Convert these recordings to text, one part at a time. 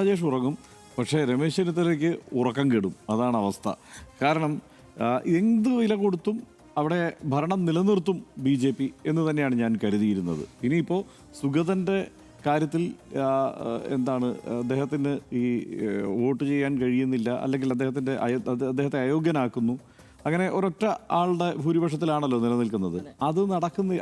രാജേഷ് ഉറങ്ങും, പക്ഷേ രമേശ് ചെന്നിത്തലയ്ക്ക് ഉറക്കം കെടും. അതാണ് അവസ്ഥ. കാരണം എന്ത് വില കൊടുത്തും അവിടെ ഭരണം നിലനിർത്തും BJP എന്ന് തന്നെയാണ് ഞാൻ കരുതിയിരുന്നത്. ഇനിയിപ്പോൾ സുഗതൻ്റെ കാര്യത്തിൽ എന്താണ്, അദ്ദേഹത്തിന് ഈ വോട്ട് ചെയ്യാൻ കഴിയുന്നില്ല, അല്ലെങ്കിൽ അദ്ദേഹത്തെ അയോഗ്യനാക്കുന്നു, അങ്ങനെ ഒരൊറ്റ ആളുടെ ഭൂരിപക്ഷത്തിലാണല്ലോ നിലനിൽക്കുന്നത്.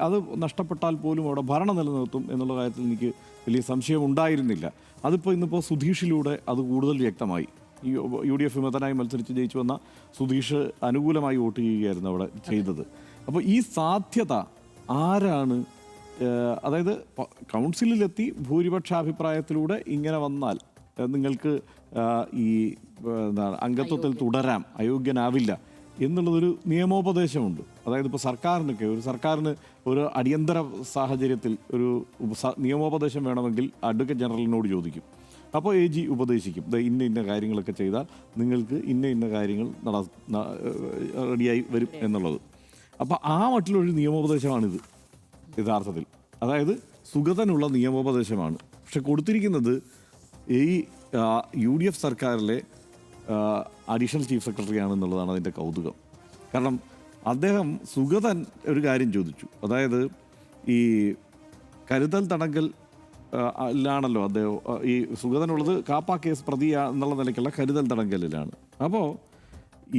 അത് നഷ്ടപ്പെട്ടാൽ പോലും അവിടെ ഭരണം നിലനിർത്തും എന്നുള്ള കാര്യത്തിൽ എനിക്ക് വലിയ സംശയം ഉണ്ടായിരുന്നില്ല. അതിപ്പോൾ ഇന്നിപ്പോൾ സുധീഷിലൂടെ അത് കൂടുതൽ വ്യക്തമായി. ഈ UDF വിമതനായി മത്സരിച്ച് ജയിച്ചു വന്ന സുധീഷ് അനുകൂലമായി വോട്ട് ചെയ്യുകയായിരുന്നു അവിടെ ചെയ്തത്. അപ്പോൾ ഈ സാധ്യത ആരാണ്, അതായത് കൗൺസിലിലെത്തി ഭൂരിപക്ഷാഭിപ്രായത്തിലൂടെ ഇങ്ങനെ വന്നാൽ നിങ്ങൾക്ക് ഈ എന്താണ് അംഗത്വത്തിൽ തുടരാം, അയോഗ്യനാവില്ല എന്നുള്ളതൊരു നിയമോപദേശമുണ്ട്. അതായത് ഇപ്പോൾ സർക്കാരിന് ഒരു അടിയന്തര സാഹചര്യത്തിൽ ഒരു നിയമോപദേശം വേണമെങ്കിൽ അഡ്വക്കേറ്റ് ജനറലിനോട് ചോദിക്കും. അപ്പോൾ AG ഉപദേശിക്കും, ഇന്ന കാര്യങ്ങളൊക്കെ ചെയ്താൽ നിങ്ങൾക്ക് ഇന്ന കാര്യങ്ങൾ റെഡിയായി വരും എന്നുള്ളത്. അപ്പോൾ ആ മട്ടിലൊരു നിയമോപദേശമാണിത് യഥാർത്ഥത്തിൽ. അതായത് സുഗതനുള്ള നിയമോപദേശമാണ്. പക്ഷെ കൊടുത്തിരിക്കുന്നത് ഈ UDF സർക്കാരിലെ അഡീഷണൽ ചീഫ് സെക്രട്ടറി ആണെന്നുള്ളതാണ് അതിൻ്റെ കൗതുകം. കാരണം സുഗതൻ ഒരു കാര്യം ചോദിച്ചു. അതായത് ഈ കരുതൽ തടങ്കൽ ാണല്ലോ അദ്ദേഹം, ഈ സുഗതനുള്ളത് കാപ്പ കേസ് പ്രതി എന്നുള്ള നിലയ്ക്കുള്ള കരുതൽ തടങ്കലിലാണ്. അപ്പോൾ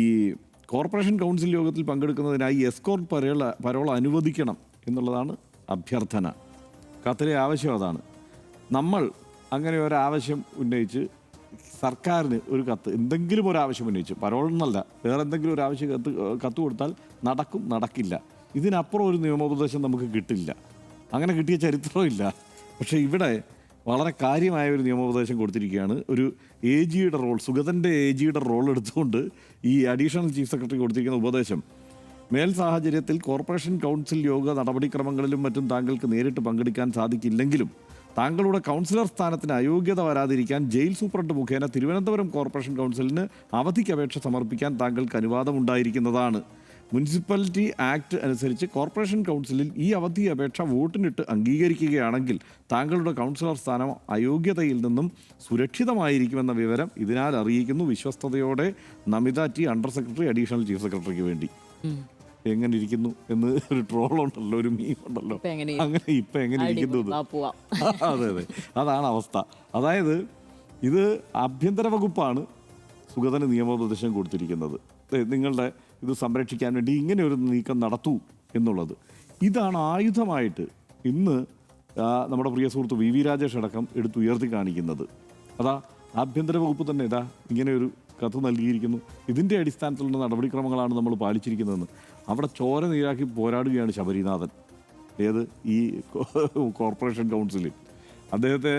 ഈ കോർപ്പറേഷൻ കൗൺസിൽ യോഗത്തിൽ പങ്കെടുക്കുന്നതിനായി എസ്കോർട്ട് പരോൾ അനുവദിക്കണം എന്നുള്ളതാണ് അഭ്യർത്ഥന. കത്തിലെ ആവശ്യം അതാണ്. നമ്മൾ അങ്ങനെ ഒരാവശ്യം ഉന്നയിച്ച് സർക്കാരിന് ഒരു കത്ത്, എന്തെങ്കിലും ഒരാവശ്യം ഉന്നയിച്ച്, പരോളെന്നല്ല വേറെ എന്തെങ്കിലും ഒരു ആവശ്യം കത്ത് കൊടുത്താൽ നടക്കും, നടക്കില്ല. ഇതിനപ്പുറം ഒരു നിയമോപദേശം നമുക്ക് കിട്ടില്ല. അങ്ങനെ കിട്ടിയ ചരിത്രമില്ല. പക്ഷേ ഇവിടെ വളരെ കാര്യമായ ഒരു നിയമോപദേശം കൊടുത്തിരിക്കുകയാണ്. ഒരു AGയുടെ റോൾ, സുഗതൻ്റെ AGയുടെ റോൾ എടുത്തുകൊണ്ട് ഈ അഡീഷണൽ ചീഫ് സെക്രട്ടറി കൊടുത്തിരിക്കുന്ന ഉപദേശം: മേൽ സാഹചര്യത്തിൽ കോർപ്പറേഷൻ കൗൺസിൽ യോഗ നടപടിക്രമങ്ങളിലും മറ്റും താങ്കൾക്ക് നേരിട്ട് പങ്കെടുക്കാൻ സാധിക്കില്ലെങ്കിലും താങ്കളുടെ കൗൺസിലർ സ്ഥാനത്തിന് അയോഗ്യത വരാതിരിക്കാൻ ജയിൽ സൂപ്രണ്ട് മുഖേന തിരുവനന്തപുരം കോർപ്പറേഷൻ കൗൺസിലിന് അവധിക്ക് അപേക്ഷ സമർപ്പിക്കാൻ താങ്കൾക്ക് അനുവാദമുണ്ടായിരിക്കുന്നതാണ്. മുനിസിപ്പാലിറ്റി ആക്ട് അനുസരിച്ച് കോർപ്പറേഷൻ കൗൺസിലിൽ ഈ അവധി അപേക്ഷ വോട്ടിനിട്ട് അംഗീകരിക്കുകയാണെങ്കിൽ താങ്കളുടെ കൗൺസിലർ സ്ഥാനം അയോഗ്യതയിൽ നിന്നും സുരക്ഷിതമായിരിക്കുമെന്ന വിവരം ഇതിനാൽ അറിയിക്കുന്നു. വിശ്വസ്തയോടെ Namitha T, under secretary, additional chief സെക്രട്ടറിക്ക് വേണ്ടി. എങ്ങനെ ഇരിക്കുന്നു എന്ന് ഒരു ട്രോളുണ്ടല്ലോ, ഒരു മീം ഉണ്ടല്ലോ, അങ്ങനെ ഇപ്പം എങ്ങനെ ഇരിക്കുന്നു. അതെ, അതാണ് അവസ്ഥ. അതായത് ഇത് ആഭ്യന്തര വകുപ്പാണ് സുഗതന് നിയമോപദേശം കൊടുത്തിരിക്കുന്നത്. നിങ്ങളുടെ ഇത് സംരക്ഷിക്കാൻ വേണ്ടി ഇങ്ങനെ ഒരു നീക്കം നടത്തൂ എന്നുള്ളത്. ഇതാണ് ആയുധമായിട്ട് ഇന്ന് നമ്മുടെ പ്രിയ സുഹൃത്ത് VV രാജേഷ് അടക്കം എടുത്തുയർത്തി കാണിക്കുന്നത്. ആഭ്യന്തര വകുപ്പ് തന്നെ ഇങ്ങനെ ഒരു കത്ത് നൽകിയിരിക്കുന്നു. ഇതിൻ്റെ അടിസ്ഥാനത്തിലുള്ള നടപടിക്രമങ്ങളാണ് നമ്മൾ പാലിച്ചിരിക്കുന്നതെന്ന്. അവിടെ ചോര നീരാക്കി പോരാടുകയാണ് ശബരിനാഥൻ. ഈ കോർപ്പറേഷൻ കൗൺസിലിൽ അദ്ദേഹത്തെ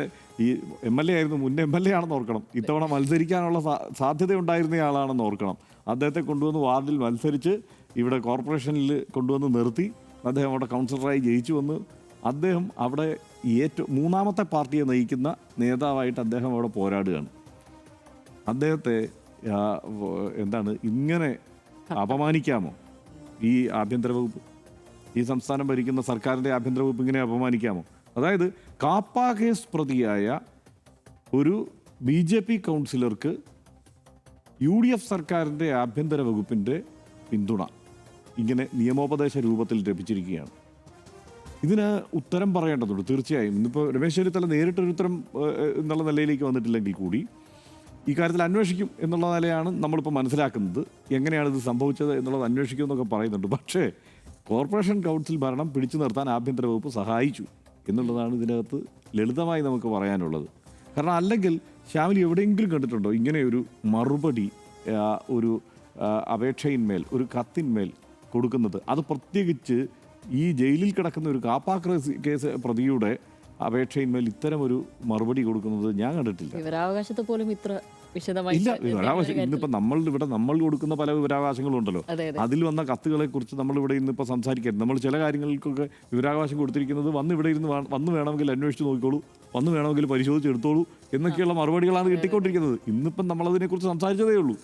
ഈ MLA ആയിരുന്നു, മുൻ MLA ആണെന്ന് ഓർക്കണം. ഇത്തവണ മത്സരിക്കാനുള്ള സാധ്യതയുണ്ടായിരുന്നയാളാണെന്ന് ഓർക്കണം. അദ്ദേഹത്തെ കൊണ്ടുവന്ന് വാർഡിൽ മത്സരിച്ച് ഇവിടെ കോർപ്പറേഷനിൽ കൊണ്ടുവന്ന് നിർത്തി. അദ്ദേഹം അവിടെ കൗൺസിലറായി ജയിച്ചു വന്ന് അദ്ദേഹം അവിടെ മൂന്നാമത്തെ പാർട്ടിയെ നയിക്കുന്ന നേതാവായിട്ട് അദ്ദേഹം അവിടെ പോരാടുകയാണ്. അദ്ദേഹത്തെ ഇങ്ങനെ അപമാനിക്കാമോ ഈ ആഭ്യന്തര വകുപ്പ്? ഈ സംസ്ഥാനം ഭരിക്കുന്ന സർക്കാരിൻ്റെ ആഭ്യന്തര വകുപ്പ് ഇങ്ങനെ അപമാനിക്കാമോ? അതായത് കാപ്പ കേസ് പ്രതിയായ ഒരു BJP കൗൺസിലർക്ക് UDF സർക്കാരിൻ്റെ ആഭ്യന്തര വകുപ്പിൻ്റെ പിന്തുണ ഇങ്ങനെ നിയമോപദേശ രൂപത്തിൽ ലഭിച്ചിരിക്കുകയാണ്. ഇതിന് ഉത്തരം പറയേണ്ടതുണ്ട് തീർച്ചയായും. ഇന്നിപ്പോൾ രമേശ് ചെന്നിത്തല നേരിട്ടൊരു ഉത്തരം എന്നുള്ള നിലയിലേക്ക് വന്നിട്ടില്ലെങ്കിൽ കൂടി ഈ കാര്യത്തിൽ അന്വേഷിക്കും എന്നുള്ള നിലയാണ് നമ്മളിപ്പോൾ മനസ്സിലാക്കുന്നത്. എങ്ങനെയാണ് ഇത് സംഭവിച്ചത് എന്നുള്ളത് അന്വേഷിക്കും എന്നൊക്കെ പറയുന്നുണ്ട്. പക്ഷേ കോർപ്പറേഷൻ കൗൺസിൽ ഭരണം പിടിച്ചു നിർത്താൻ ആഭ്യന്തര വകുപ്പ് സഹായിച്ചു എന്നുള്ളതാണ് ഇതിനകത്ത് ലളിതമായി നമുക്ക് പറയാനുള്ളത്. കാരണം അല്ലെങ്കിൽ ശ്യാമിലി എവിടെയെങ്കിലും കണ്ടിട്ടുണ്ടോ ഇങ്ങനെ ഒരു മറുപടി ഒരു അപേക്ഷയിന്മേൽ, ഒരു കത്തിന്മേൽ കൊടുക്കുന്നത്? അത് പ്രത്യേകിച്ച് ഈ ജയിലിൽ കിടക്കുന്ന ഒരു കാപ്പ കേസ് പ്രതിയുടെ അപേക്ഷയിന്മേൽ ഇത്തരം ഒരു മറുപടി കൊടുക്കുന്നത് ഞാൻ കണ്ടിട്ടില്ല. വിവരാവകാശത്തെ പോലും ഇത്ര ഇല്ല. വിവരാവകാശം ഇന്നിപ്പോൾ നമ്മൾ കൊടുക്കുന്ന പല വിവരാവകാശങ്ങളും ഉണ്ടല്ലോ. അതിൽ വന്ന കത്തുകളെ കുറിച്ച് നമ്മളിവിടെ ഇന്നിപ്പോൾ സംസാരിക്കരുത്. നമ്മൾ ചില കാര്യങ്ങൾക്കൊക്കെ വിവരാവകാശം കൊടുത്തിരിക്കുന്നത് വന്ന് വേണമെങ്കിൽ അന്വേഷിച്ച് നോക്കിക്കോളൂ, വന്ന് വേണമെങ്കിൽ പരിശോധിച്ചെടുത്തോളൂ എന്നൊക്കെയുള്ള മറുപടികളാണ് കിട്ടിക്കൊണ്ടിരിക്കുന്നത്. ഇന്നിപ്പം നമ്മളതിനെക്കുറിച്ച് സംസാരിച്ചതേ ഉള്ളൂ.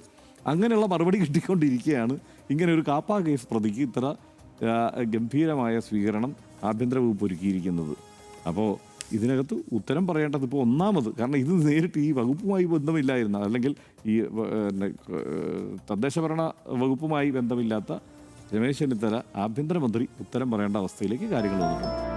അങ്ങനെയുള്ള മറുപടി കിട്ടിക്കൊണ്ടിരിക്കുകയാണ്. ഇങ്ങനെ ഒരു കാപ്പ കേസ് പ്രതിക്ക് ഇത്ര ഗംഭീരമായ സ്വീകരണം ആഭ്യന്തര വകുപ്പ് ഒരുക്കിയിരിക്കുന്നത്. അപ്പോൾ ഇതിനകത്ത് ഉത്തരം പറയേണ്ടത് ഇപ്പോൾ ഒന്നാമത്, കാരണം ഇത് നേരിട്ട് ഈ വകുപ്പുമായി ബന്ധമില്ലായിരുന്ന, അല്ലെങ്കിൽ ഈ തദ്ദേശഭരണ വകുപ്പുമായി ബന്ധമില്ലാത്ത രമേശ് ചെന്നിത്തല ആഭ്യന്തരമന്ത്രി ഉത്തരം പറയേണ്ട അവസ്ഥയിലേക്ക് കാര്യങ്ങൾ വന്നിട്ടുണ്ട്.